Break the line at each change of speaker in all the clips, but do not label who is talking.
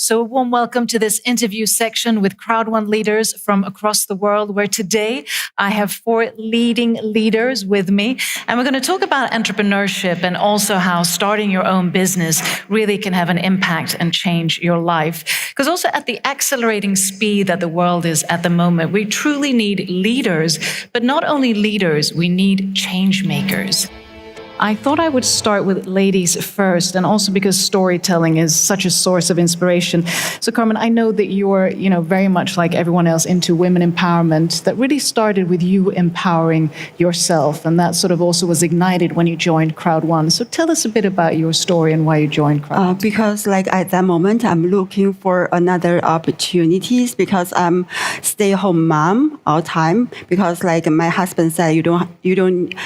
So a warm welcome to this interview section with CROWD1 leaders from across the world, where today I have 4 leading leaders with me. And we're going to talk about entrepreneurship and also how starting your own business really can have an impact and change your life. Because also at the accelerating speed that the world is at the moment, we truly need leaders, but not only leaders, we need change makers. I thought I would start with ladies first, and also because storytelling is such a source of inspiration. So, Carmen, I know that you're, very much like everyone else into women empowerment. That really started with you empowering yourself, and that sort of also was ignited when you joined CROWD1. So, tell us a bit about your story and why you joined CROWD1.
Because, at that moment, I'm looking for another opportunities because I'm stay-home mom all time. Because, my husband said, you don't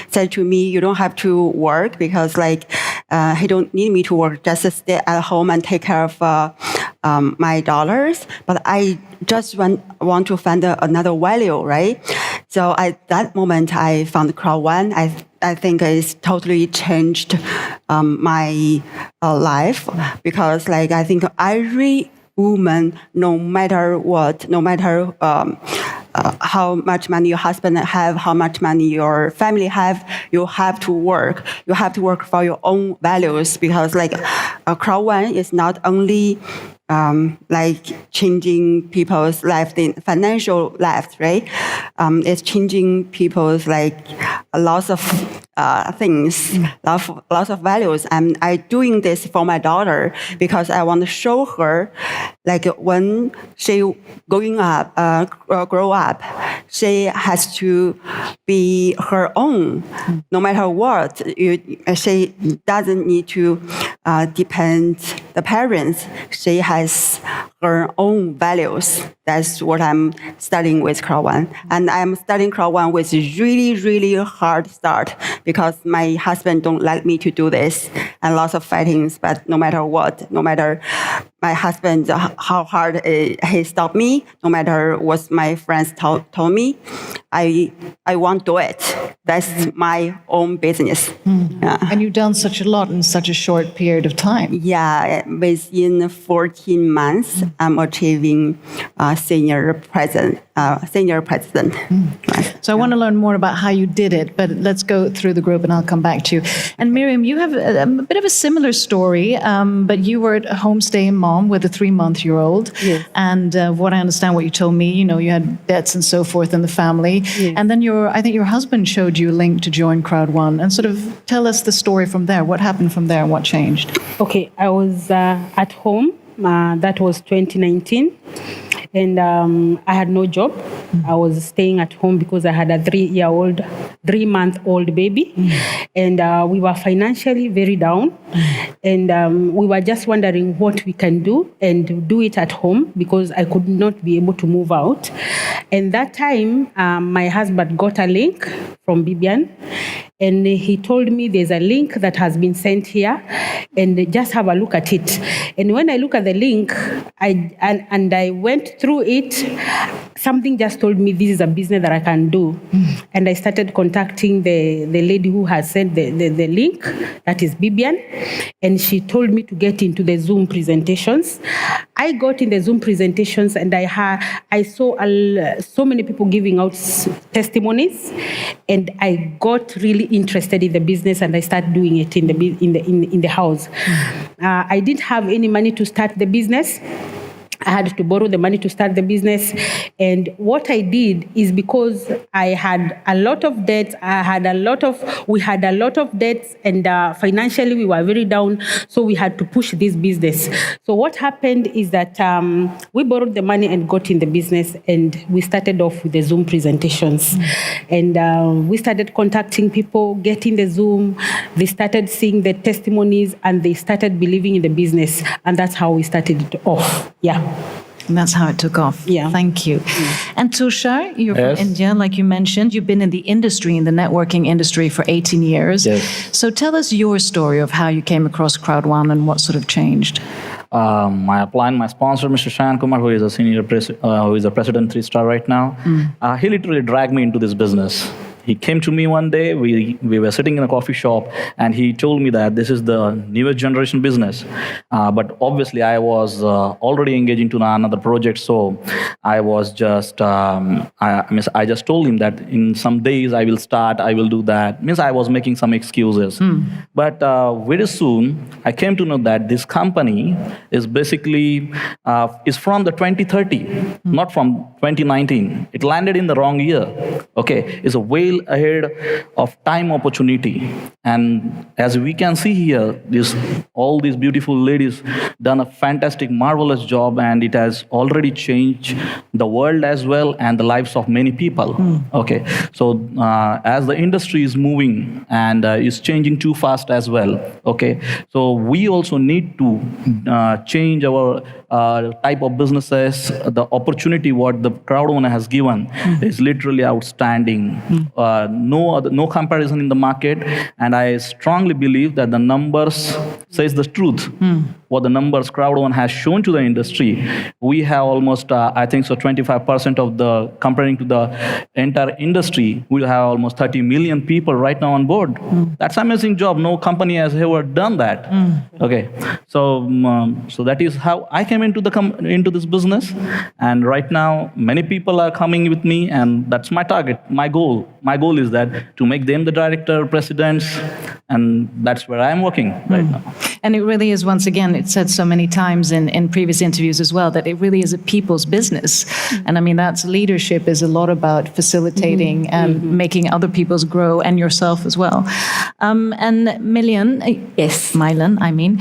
said to me, you don't have to work because he don't need me to work, just stay at home and take care of my daughters. But I just want to find another value, right? So at that moment, I found CROWD1. I think it's totally changed my life because I think every woman, no matter what, no matter how much money your husband have, how much money your family have, you have to work. You have to work for your own values because CROWD1 is not only changing people's life, the financial life, right? It's changing people's lots of things, lots of values. And I doing this for my daughter because I want to show her, when she grow up, she has to be her own, no matter what. She doesn't need to depend the parents. She has her own values. That's what I'm studying with CROWD1. And I'm studying CROWD1 with really, really hard start because my husband don't let me to do this and lots of fightings. But no matter what, no matter my husband, how hard he stopped me, no matter what my friends told me, I won't do it. That's my own business.
Yeah. And you've done such a lot in such a short period of time.
Yeah, within 14 months, I'm achieving senior president.
So I want to learn more about how you did it, but let's go through the group and I'll come back to you. And Miriam, you have a bit of a similar story, but you were a homestaying mom with a 3-month-old.
Yes.
And what I understand what you told me, you had debts and so forth in the family.
Yes.
And then I think your husband showed you a link to join CROWD1, and sort of tell us the story from there. What happened from there and what changed?
Okay, I was at home. That was 2019. And I had no job. I was staying at home because I had a 3-month-old baby. And we were financially very down. And we were just wondering what we can do and do it at home because I could not be able to move out. And that time, my husband got a link from Bibian. And he told me there's a link that has been sent here and just have a look at it. And when I look at the link, I went through it, something just told me this is a business that I can do. And I started contacting the lady who has sent the link, that is Bibian, and she told me to get into the Zoom presentations. I got in the Zoom presentations and I saw so many people giving out testimonies, and I got really interested in the business and I started doing it in the house. I didn't have any money to start the business. I had to borrow the money to start the business. And what I did is because I had a lot of debts, we had a lot of debts, and financially we were very down, so we had to push this business. So what happened is that we borrowed the money and got in the business, and we started off with the Zoom presentations. And we started contacting people, getting the Zoom, they started seeing the testimonies, and they started believing in the business. And that's how we started it off. Yeah.
And that's how it took off.
Yeah.
Thank you. And Tushar, you're
Yes.
from India, like you mentioned. You've been in the industry, in the networking industry for 18 years.
Yes.
So tell us your story of how you came across CROWD1 and what sort of changed.
My upline, my sponsor, Mr. Shan Kumar, who is a president 3-star right now, he literally dragged me into this business. He came to me one day. We were sitting in a coffee shop, and he told me that this is the newest generation business. But obviously, I was already engaged into another project, so I was just I just told him that in some days I will start, I will do that. Means I was making some excuses. But very soon I came to know that this company is basically is from the 2030, not from 2019. It landed in the wrong year. Okay, it's a well ahead of time opportunity. And as we can see here, all these beautiful ladies done a fantastic, marvelous job, and it has already changed the world as well and the lives of many people. Okay, so as the industry is moving and is changing too fast as well. Okay, so we also need to change our type of businesses. The opportunity what the CROWD1 has given is literally outstanding. No comparison in the market, and I strongly believe that the numbers says the truth. What the numbers CROWD1 has shown to the industry, we have almost I think so 25% of the, comparing to the entire industry, we have almost 30 million people right now on board. That's an amazing job. No company has ever done that. Okay, so so that is how I came into the into this business, and right now many people are coming with me, and that's my target, my goal. My goal is that to make them the director, presidents, and that's where I am working right now.
And it really is, once again, it's said so many times in previous interviews as well, that it really is a people's business. And I mean, that's leadership is a lot about facilitating and making other people's grow, and yourself as well. And Milian,
Yes.
Mylan, I mean,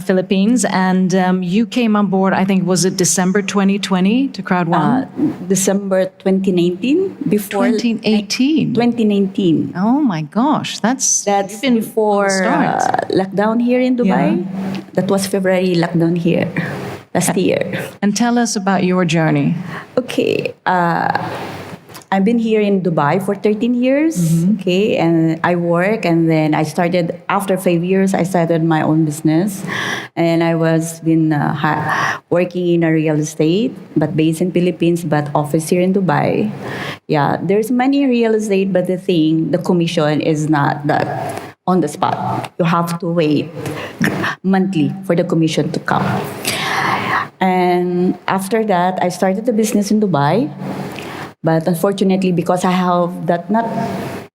Philippines, and you came on board, I think, was it December 2020 to CROWD1?
December 2019, before
2018.
2019.
Oh my gosh,
That's
you've been
before
on the start.
lockdown here in Dubai. That was February lockdown here last year.
And tell us about your journey.
Okay. I've been here in Dubai for 13 years. Okay, and I work, and then I started after 5 years. I started my own business, and I was been working in a real estate, but based in Philippines, but office here in Dubai. Yeah, there's many real estate, but the commission is not that on the spot. You have to wait monthly for the commission to come. And after that, I started the business in Dubai. But unfortunately, because I have that not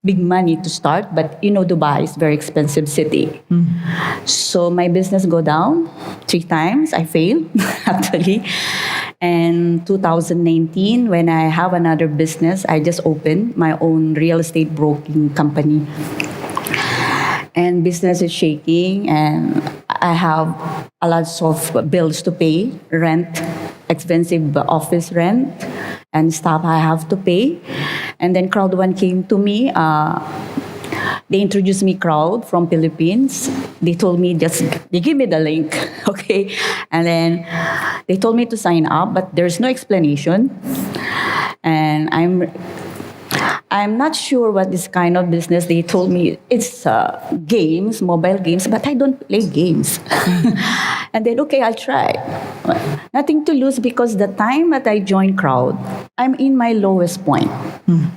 big money to start, but you know, Dubai is very expensive city. So my business go down 3 times. I failed, actually. And 2019, when I have another business, I just opened my own real estate broking company. And business is shaking, and I have a lot of bills to pay, rent, expensive office rent, and stuff I have to pay. And then CROWD1 came to me. They introduced me CROWD from Philippines. They told me they give me the link, okay? And then they told me to sign up, but there's no explanation. And I'm not sure what this kind of business. They told me it's games, mobile games, but I don't play games. And then, okay, I'll try. Nothing to lose, because the time that I joined CROWD, I'm in my lowest point.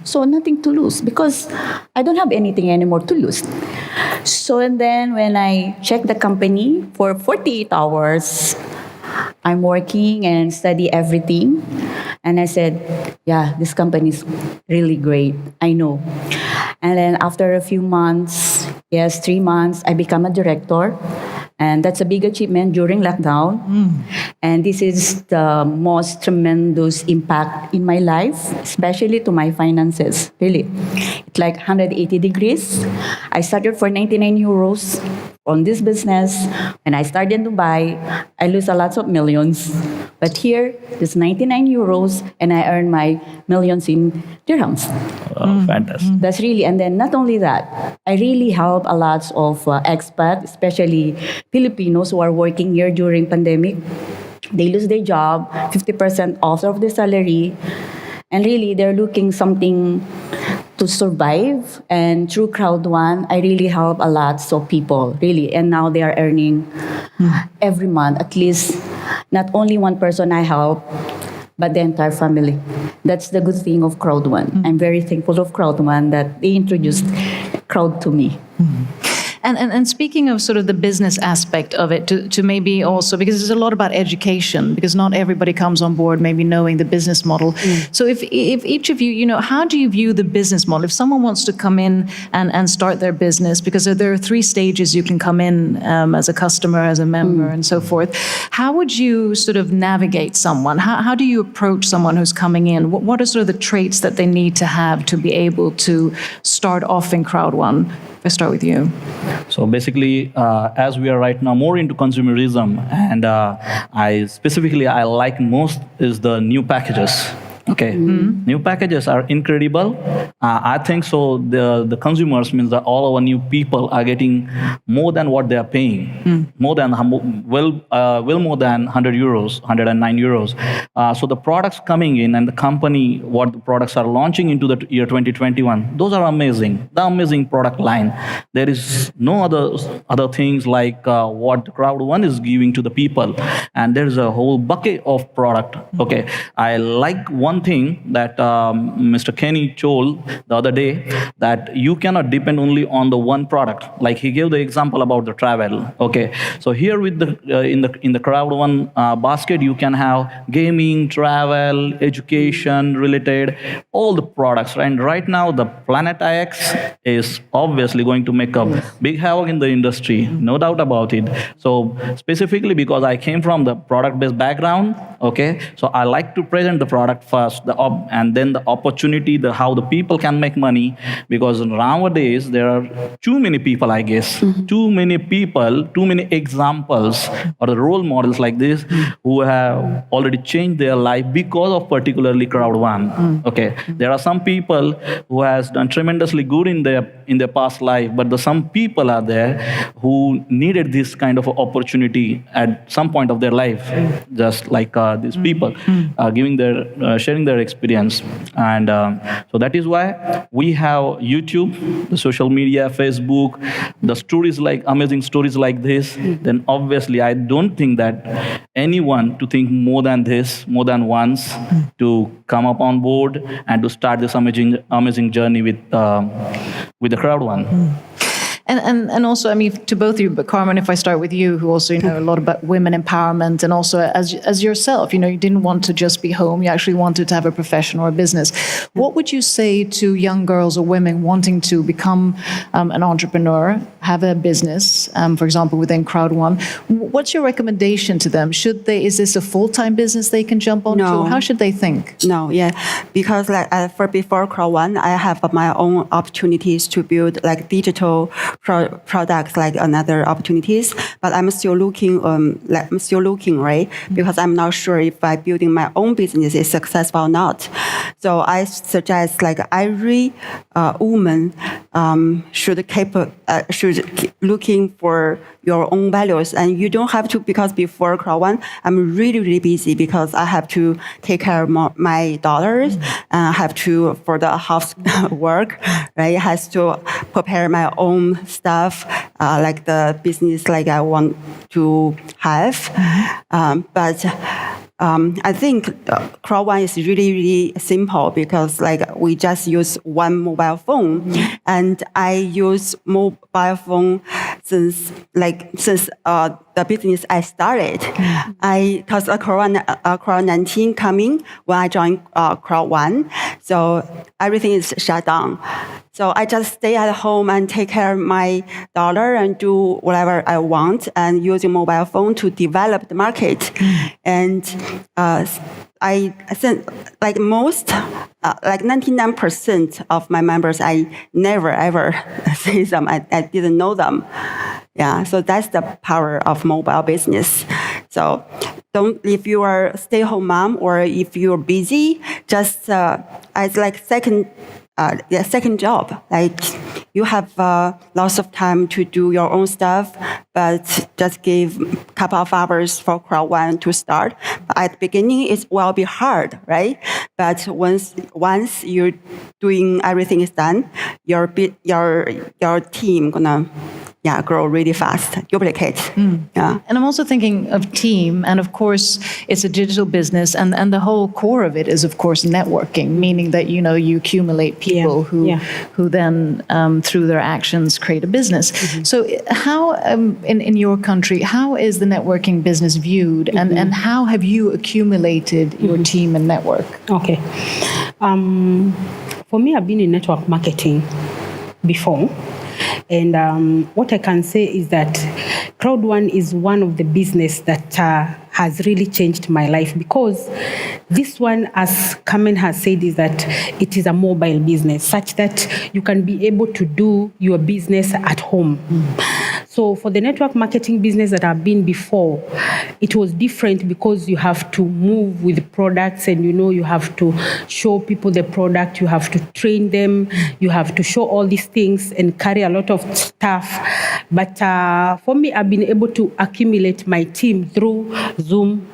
So nothing to lose, because I don't have anything anymore to lose. So, and then when I checked the company for 48 hours, I'm working and study everything. And I said, yeah, this company is really great. I know. And then after a few months, 3 months, I become a director. And that's a big achievement during lockdown. And this is the most tremendous impact in my life, especially to my finances, really. It's like 180 degrees. I started for 99 euros on this business. When I started in Dubai, I lose a lot of millions. But here, it's 99 euros, and I earn my millions in dirhams.
Fantastic.
That's really, and then not only that, I really help a lot of expats, especially Filipinos who are working here during pandemic. They lose their job, 50% off of their salary, and really they're looking something to survive. And through CROWD1, I really help a lot of people, really. And now they are earning every month, at least not only one person I help, but the entire family. That's the good thing of CROWD1. I'm very thankful of CROWD1 that they introduced Crowd to me.
And speaking of sort of the business aspect of it, to maybe also, because there's a lot about education, because not everybody comes on board maybe knowing the business model. So if each of you, how do you view the business model? If someone wants to come in and start their business, because there are 3 stages you can come in as a customer, as a member, and so forth. How would you sort of navigate someone? How do you approach someone who's coming in? What are sort of the traits that they need to have to be able to start off in CROWD1? If I start with you.
So basically, as we are right now more into consumerism, and I like most is the new packages. Okay, new packages are incredible. I think so. The consumers means that all our new people are getting more than what they are paying, more than more than €100, €109. So the products coming in and the company, what the products are launching into the year 2021, those are amazing. The amazing product line. There is no other things like what CROWD1 is giving to the people, and there is a whole bucket of product. Okay, I like one thing that Mr. Kenny told the other day, that you cannot depend only on the one product. Like he gave the example about the travel. Okay, so here with the in the CROWD1 basket, you can have gaming, travel, education related, all the products. And right now, the Planet IX is obviously going to make a big havoc in the industry, no doubt about it. So specifically because I came from the product-based background, okay, so I like to present the product first, and then the opportunity, how the people can make money, because nowadays there are too many people, I guess, too many people, too many examples or the role models like this who have already changed their life because of particularly CROWD1. Okay, there are some people who has done tremendously good in their past life, but some people are there who needed this kind of opportunity at some point of their life, just like these people sharing their experience. And so that is why we have YouTube, the social media, Facebook, the stories, like amazing stories like this. Then obviously I don't think that anyone to think more than this, more than once, to come up on board and to start this amazing journey with the CROWD1.
And also, I mean, to both of you, but Carmen, if I start with you, who also know a lot about women empowerment, and also as yourself, you didn't want to just be home, you actually wanted to have a profession or a business. What would you say to young girls or women wanting to become an entrepreneur, have a business, for example, within CROWD1? What's your recommendation to them? Is this a full-time business they can jump onto?
No.
How should they think?
No, yeah, because before CROWD1, I have my own opportunities to build like digital products, like another opportunities. But I'm still looking, right? Because I'm not sure if by building my own business is successful or not. So I suggest like every woman should keep looking for your own values, and you don't have to, because before CROWD1, I'm really busy because I have to take care of my daughters, and I have to for the house work, right? Has to prepare my own stuff, like the business like I want to have, but. I think CROWD1 is really simple because like we just use one mobile phone, and I use mobile phone since the business I started. Because COVID-19 coming when I joined CROWD1, so everything is shut down. So I just stay at home and take care of my daughter and do whatever I want, and using mobile phone to develop the market. And I think like most, like 99% of my members, I never ever see them. I didn't know them. Yeah, so that's the power of mobile business. So if you are a stay-home mom or if you're busy, just as like second job, like you have lots of time to do your own stuff, but just give a couple of hours for CROWD1 to start. At the beginning, it will be hard, right? But once you're doing everything is done, your team gonna grow really fast, duplicate. Yeah.
And I'm also thinking of team, and of course, it's a digital business, and the whole core of it is, of course, networking, meaning that you accumulate people who then through their actions create a business. So, how in your country, how is the networking business viewed, and how have you accumulated your team and network?
Okay, for me, I've been in network marketing before. And what I can say is that CROWD1 is one of the business that has really changed my life, because this one, as Carmen has said, is that it is a mobile business such that you can be able to do your business at home. So for the network marketing business that I've been before, it was different because you have to move with the products, and you have to show people the product, you have to train them, you have to show all these things and carry a lot of stuff. But for me, I've been able to accumulate my team through Zoom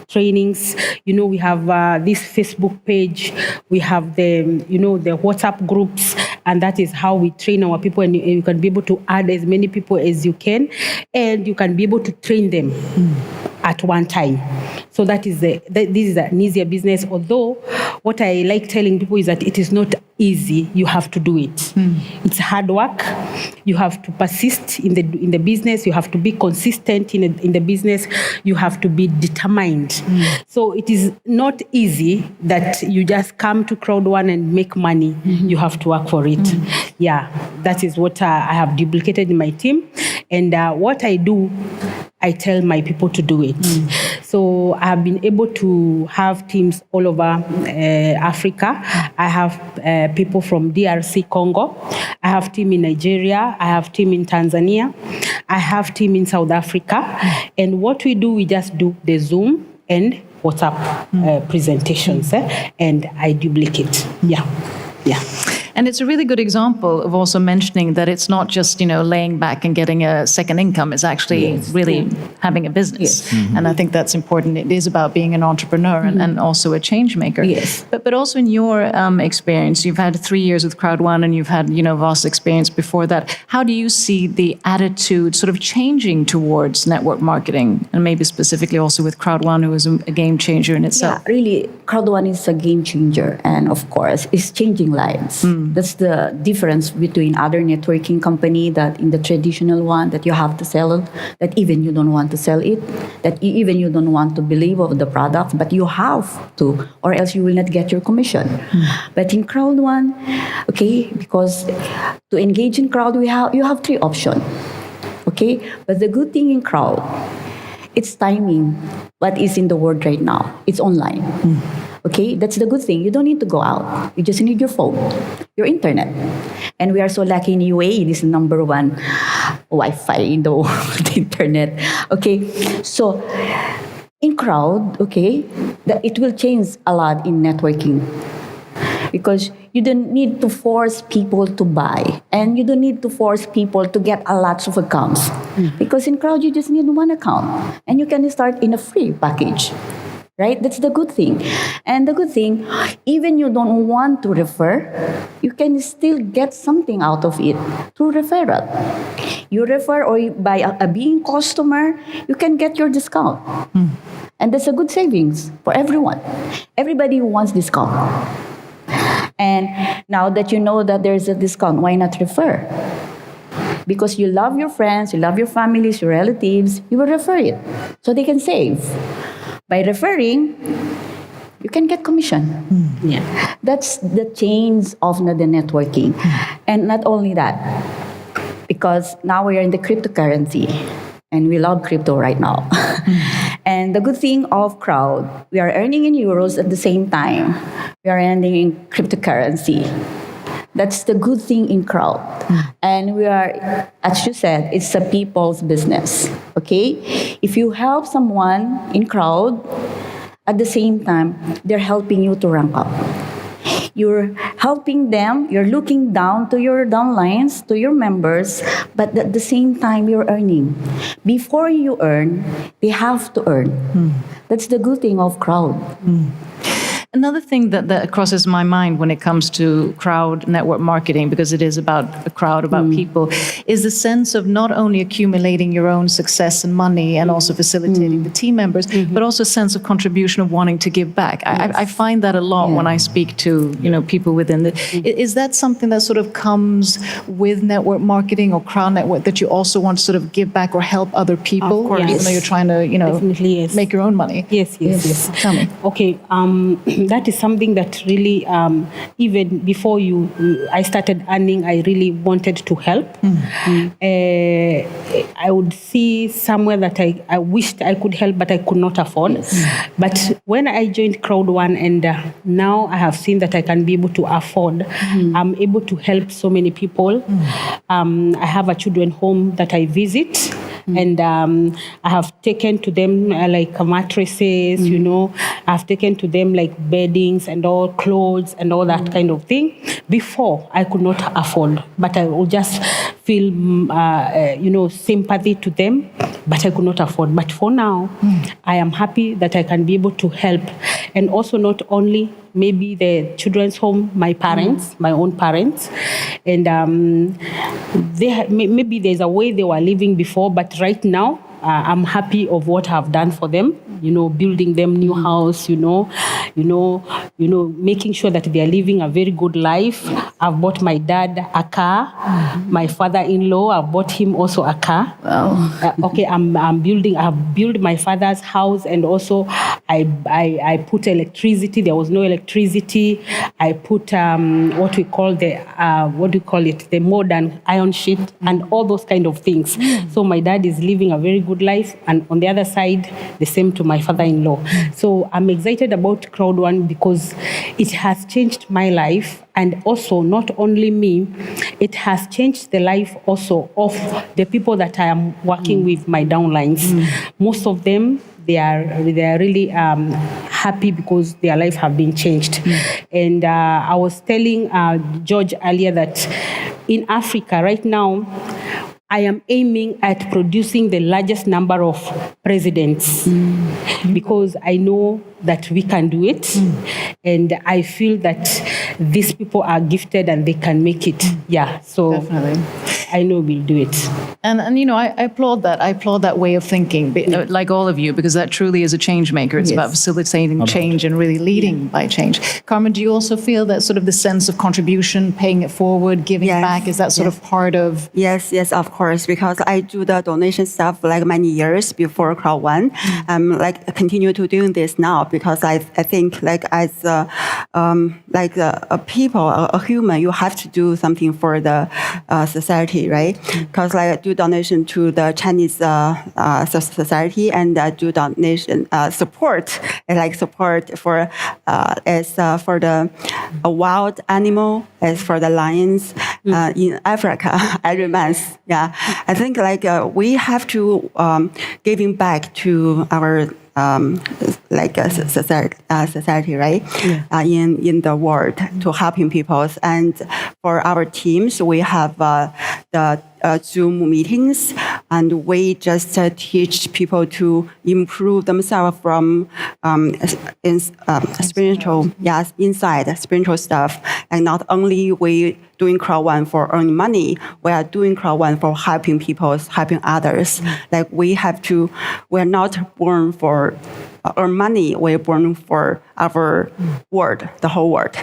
trainings. We have this Facebook page, we have the the WhatsApp groups, and that is how we train our people. And you can be able to add as many people as you can, and you can be able to train them at one time. So this is an easier business. Although what I like telling people is that it is not easy. You have to do it. It's hard work. You have to persist in the business. You have to be consistent in the business. You have to be determined. So it is not easy that you just come to CROWD1 and make money. You have to work for it. Yeah, that is what I have duplicated in my team. And what I do, I tell my people to do it. So I have been able to have teams all over Africa. I have people from DRC Congo. I have team in Nigeria. I have team in Tanzania. I have team in South Africa. And what we do, we just do the Zoom and WhatsApp presentations, and I duplicate. Yeah.
And it's a really good example of also mentioning that it's not just, laying back and getting a second income. It's actually really having a business.
Yes.
And I think that's important. It is about being an entrepreneur and also a change maker.
Yes.
But also in your experience, you've had 3 years with CROWD1 and you've had, vast experience before that. How do you see the attitude sort of changing towards network marketing, and maybe specifically also with CROWD1, who is a game changer in itself?
Yeah, really, CROWD1 is a game changer, and of course, it's changing lives. That's the difference between other networking company, that in the traditional one that you have to sell, that even you don't want to sell it, that even you don't want to believe of the product, but you have to, or else you will not get your commission. But in CROWD1, okay, because to engage in crowd, you have 3 options. Okay, but the good thing in crowd, it's timing. What is in the world right now? It's online. Okay, that's the good thing. You don't need to go out. You just need your phone, your internet. And we are so lucky in UAE, this is number 1 Wi-Fi in the world, internet. Okay, so in crowd, okay, it will change a lot in networking. Because you don't need to force people to buy, and you don't need to force people to get a lot of accounts. Because in crowd, you just need 1 account, and you can start in a free package. Right? That's the good thing. And the good thing, even you don't want to refer, you can still get something out of it through referral. You refer, or by a being customer, you can get your discount. And that's a good savings for everyone. Everybody wants discount. And now that you know that there's a discount, why not refer? Because you love your friends, you love your families, your relatives, you will refer it so they can save. By referring, you can get commission.
Yeah.
That's the change of the networking. And not only that, because now we are in the cryptocurrency, and we love crypto right now. And the good thing of Crowd, we are earning in euros at the same time. We are earning in cryptocurrency. That's the good thing in Crowd. And we are, as you said, it's a people's business. Okay? If you help someone in Crowd, at the same time, they're helping you to rank up. You're helping them, you're looking down to your downlines, to your members, but at the same time, you're earning. Before you earn, they have to earn. That's the good thing of Crowd.
Another thing that crosses my mind when it comes to crowd network marketing, because it is about a crowd, about people, is the sense of not only accumulating your own success and money and also facilitating the team members, but also a sense of contribution of wanting to give back. I find that a lot when I speak to people within the. Is that something that sort of comes with network marketing or crowd network, that you also want to sort of give back or help other people,
Of course.
even though you're trying to
Definitely, yes.
make your own money?
Yes.
Tell me.
Okay, that is something that really, even before I started earning, I really wanted to help. I would see somewhere that I wished I could help, but I could not afford. But when I joined CROWD1, and now I have seen that I can be able to afford, I'm able to help so many people. I have a children home that I visit. And I have taken to them like mattresses, I've taken to them like beddings and all clothes and all that kind of thing. Before, I could not afford, but I would just feel, sympathy to them, but I could not afford. But for now, I am happy that I can be able to help. And also not only maybe the children's home, my parents, my own parents, and maybe there's a way they were living before, but right now I'm happy of what I've done for them. Building them new house. Making sure that they are living a very good life. I've bought my dad a car. My father-in-law, I've bought him also a car.
Wow.
Okay, I've built my father's house, and also I put electricity. There was no electricity. I put what we call the modern iron sheet and all those kind of things. So my dad is living a very good life, and on the other side, the same to my father-in-law. So I'm excited about CROWD1 because it has changed my life, and also not only me, it has changed the life also of the people that I am working with, my downlines. Most of them, they are really happy because their life have been changed. And I was telling George earlier that in Africa right now, I am aiming at producing the largest number of presidents because I know that we can do it. And I feel that these people are gifted and they can make it. Yeah, so
Definitely.
I know we'll do it.
And I applaud that. I applaud that way of thinking, like all of you, because that truly is a change maker. It's about facilitating change and really leading by change. Carmen, do you also feel that sort of the sense of contribution, paying it forward, giving back, is that sort of part of?
Yes, of course, because I do the donation stuff like many years before CROWD1. Like continue to doing this now because I think like as a people, a human, you have to do something for the society, right? Because like I do donation to the Chinese society, and I do donation support for for the wild animal, as for the lions in Africa, every month. Yeah, I think like we have to giving back to our society, right? In the world to helping people. And for our teams, we have the Zoom meetings, and we just teach people to improve themselves from spiritual, inside spiritual stuff. And not only we doing CROWD1 for earning money, we are doing CROWD1 for helping people, helping others. Like we're not born for earn money, we're born for our world, the whole world.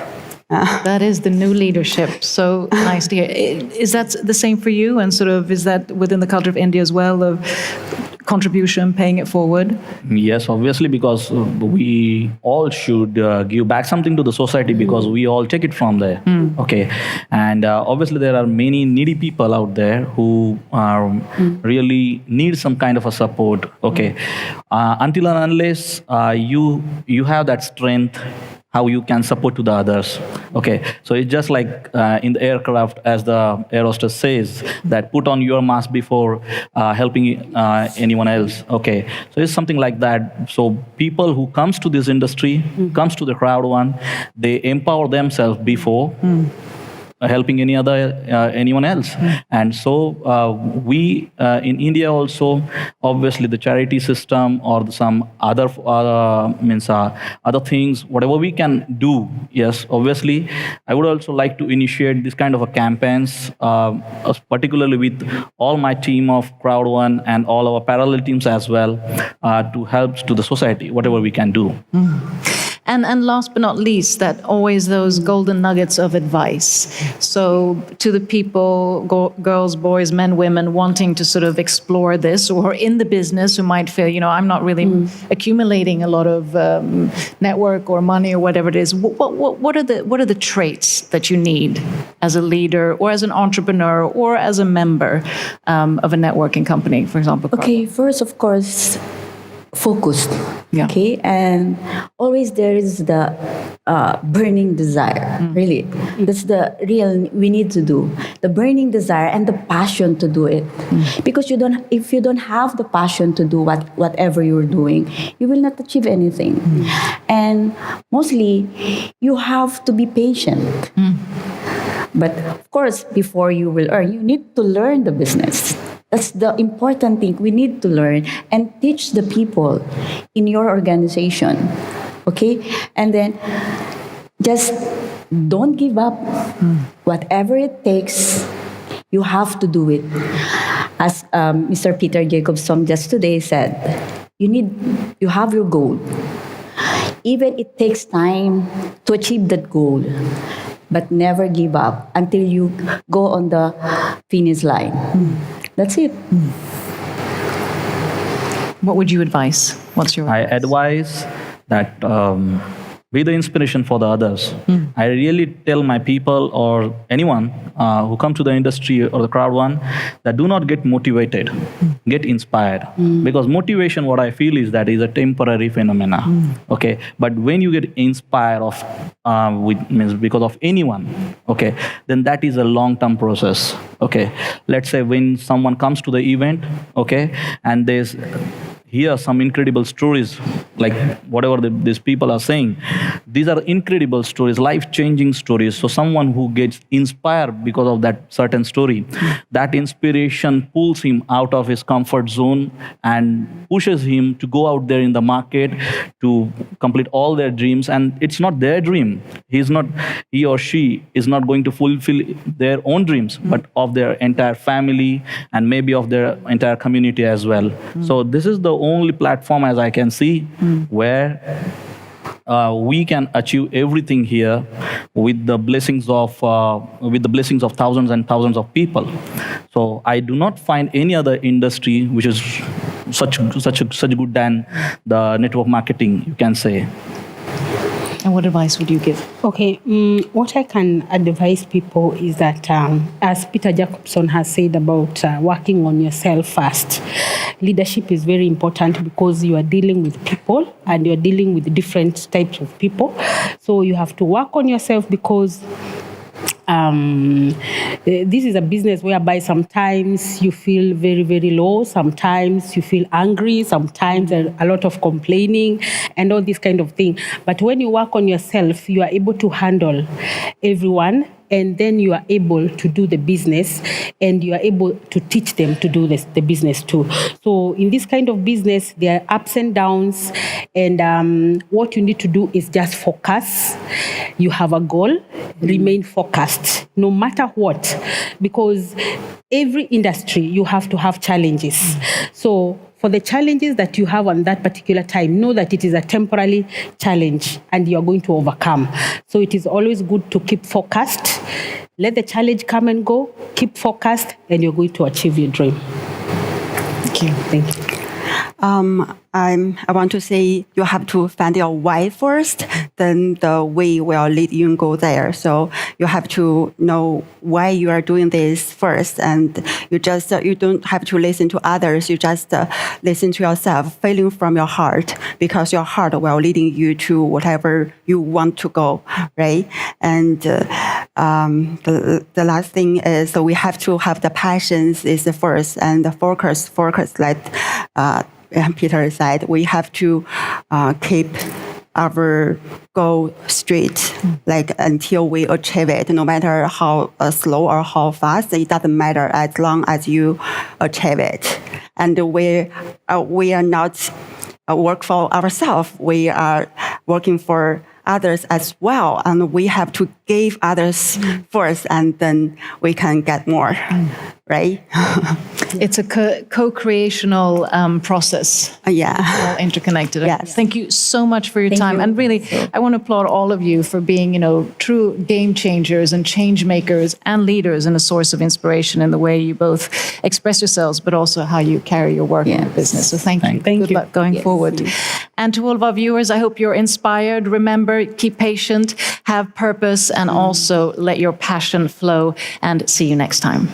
That is the new leadership. So nice to hear. Is that the same for you? And sort of, is that within the culture of India as well, of contribution, paying it forward?
Yes, obviously, because we all should give back something to the society because we all take it from there. Okay. And obviously, there are many needy people out there who really need some kind of a support. Okay. Until and unless you have that strength, how you can support to the others. Okay, so it's just like in the aircraft, as the air hostess says, that put on your mask before helping anyone else. Okay, so it's something like that. So people who comes to this industry, comes to the CROWD1, they empower themselves before helping anyone else. And so we in India also, obviously the charity system or some other other things, whatever we can do. Yes, obviously I would also like to initiate this kind of a campaigns, particularly with all my team of CROWD1 and all our parallel teams as well, to help to the society whatever we can do.
And last but not least, that always those golden nuggets of advice. So to the people, girls, boys, men, women, wanting to sort of explore this, or in the business who might feel, I'm not really accumulating a lot of network or money or whatever it is. What are the traits that you need as a leader or as an entrepreneur or as a member of a networking company, for example?
Okay, first, of course, focused.
Yeah.
Okay, and always there is the burning desire. Really, that's the real we need to do. The burning desire and the passion to do it, because if you don't have the passion to do whatever you're doing, you will not achieve anything. And mostly, you have to be patient. But of course, before you will earn, you need to learn the business. That's the important thing. We need to learn and teach the people in your organization. Okay? And then just don't give up. Whatever it takes, you have to do it. As Mr. Peter Jacobson just today said, you have your goal. Even it takes time to achieve that goal, but never give up until you go on the finish line. That's it.
What would you advise? What's your
I advise that be the inspiration for the others. I really tell my people or anyone who come to the industry or the CROWD1 that do not get motivated, get inspired. Because motivation, what I feel is that is a temporary phenomena. Okay, but when you get inspired because of anyone, okay, then that is a long-term process. Okay, let's say when someone comes to the event, okay, and there's hear some incredible stories, like whatever these people are saying. These are incredible stories, life-changing stories. So someone who gets inspired because of that certain story, that inspiration pulls him out of his comfort zone and pushes him to go out there in the market to complete all their dreams. And it's not their dream. He or she is not going to fulfill their own dreams, but of their entire family and maybe of their entire community as well. So this is the only platform, as I can see, where we can achieve everything here with the blessings of thousands and thousands of people. So I do not find any other industry which is such good than the network marketing, you can say.
And what advice would you give?
Okay, what I can advise people is that, as Peter Jacobson has said about working on yourself first, leadership is very important because you are dealing with people and you are dealing with different types of people. So you have to work on yourself because this is a business whereby sometimes you feel very, very low, sometimes you feel angry, sometimes a lot of complaining and all this kind of thing. But when you work on yourself, you are able to handle everyone, and then you are able to do the business and you are able to teach them to do the business too. So in this kind of business, there are ups and downs, and what you need to do is just focus. You have a goal, remain focused, no matter what, because every industry, you have to have challenges. So for the challenges that you have on that particular time, know that it is a temporary challenge and you are going to overcome. So it is always good to keep focused. Let the challenge come and go. Keep focused and you're going to achieve your dream.
Thank you.
Thank you.
I want to say you have to find your why first, then the way will lead you and go there. So you have to know why you are doing this first, and you don't have to listen to others. You just listen to yourself, feeling from your heart, because your heart will leading you to whatever you want to go, right? And the last thing is, so we have to have the passions is the first, and the focus like Peter said, we have to keep our go straight, like until we achieve it. No matter how slow or how fast, it doesn't matter as long as you achieve it. And we are not work for ourselves. We are working for others as well, and we have to give others first, and then we can get more, right?
It's a co-creational process.
Yeah.
All interconnected.
Yes.
Thank you so much for your time.
you.
And really, I want to applaud all of you for being, true game changers and change makers and leaders and a source of inspiration in the way you both express yourselves, but also how you carry your work in the
Yes.
business. So thank you.
Thank
Good
you.
luck going forward. And to all of our viewers, I hope you're inspired. Remember, keep patient, have purpose, and also let your passion flow. And see you next time.